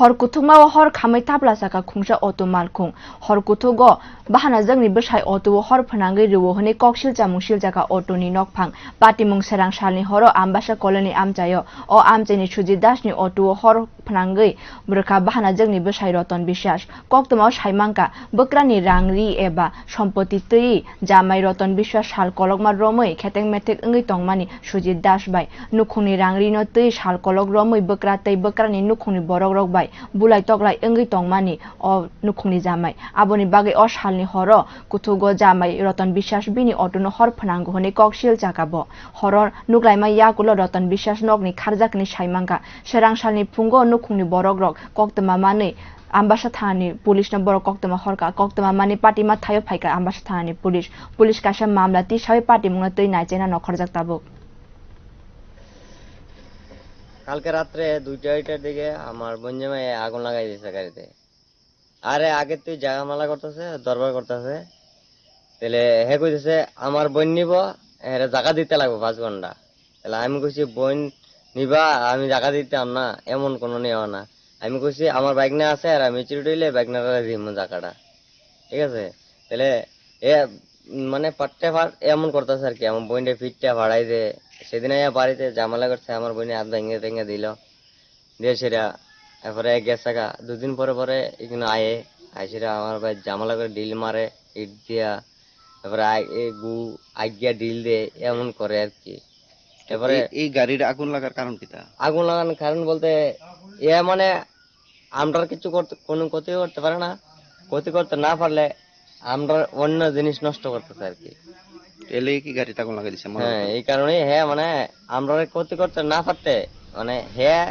hor kuthuma hor khamai tabla saka khungsa auto malkhung hor kuthugo bahana jangni bwsai auto hor phanangai ruwo hone koksil chamungsil jaka auto ni nokphang patimung serang salni horo ambasa colony amchayo o amchaini Sujit Das ni auto hor phanangai brka bahana jangni bwsai Roton Biswas koktoma saimangka bokrani rangri eba sampoti tui jamai Roton Biswas sal kolokma romoi kheteng metek ngai tongmani Sujit Das bai nukhungni rangri no tui sal kolok romoi bokra tei bokrani nukhungni borok rok bai bulai toklai ngai tongmani o nukhungni jamai aboni bagai o salni horo kuthugo jamai Roton Biswas bini auto no hor phanango hone koksil jakabo horor nuklaima yakulo Roton Biswas nokni kharjakni saimangka serang salni phungo nukhungni borok rok koktoma mani ambasa thani police na borok koktoma horka koktoma mani party ma thayo phaika ambasa thani police kaisa mamla ti sabai party mungna tui naইচেনা নখরজাক তাবো কালকে রাত্রে 2টার দিকে আমার বঞ্জামাই আগুন লাগাই দিয়েছে গাড়িতে আরে আগে তুই জায়গা মালা করতেছে দরবার করতেছে তাহলে হে কইতেছে আমার বোন নিব এর জায়গা দিতে লাগবে 5 ঘন্টা তাহলে আমি কইছি বোন নিবা আমি জায়গা দিতাম না এমন কোনো নিও না আমি কইছি আমার বাইক না আছে আর আমি চিড়ি হইলে বাইক না দিমু জায়গাটা ঠিক আছে তাহলে এ মানে পাট্টে ভাড় এমন করতেছে আর কি আমার বোনটা ফিটটা ভাড়াই দে সেদিন আয়া বাড়িতে জামালা করছে আমার বোনে হাত ভেঙে ভেঙে দিল দিয়ে সেটা এরপরে গেছে গা 2 দিন পরে পরে এখানে আইসিরা আমার ভাই জামালা করে ডিল মারে ইট দিয়া তারপরে আজ্ঞা ডিল দে এমন করে আর কি এবারে এই গাড়ির আগুন লাগার কারণ কিটা আগুন লাগানোর কারণ বলতে এ মানে আমরা কিছু করতে কোনো ক্ষতি করতে পারে না ক্ষতি করতে না পারলে আমরা অন্য জিনিস নষ্ট করতেছে আর কি এলে কি গাড়িতে আগুন লাগাই দিছে হ্যাঁ এই কারণে হ্যাঁ মানে আমরা ক্ষতি করতে না পারতে মানে হ্যাঁ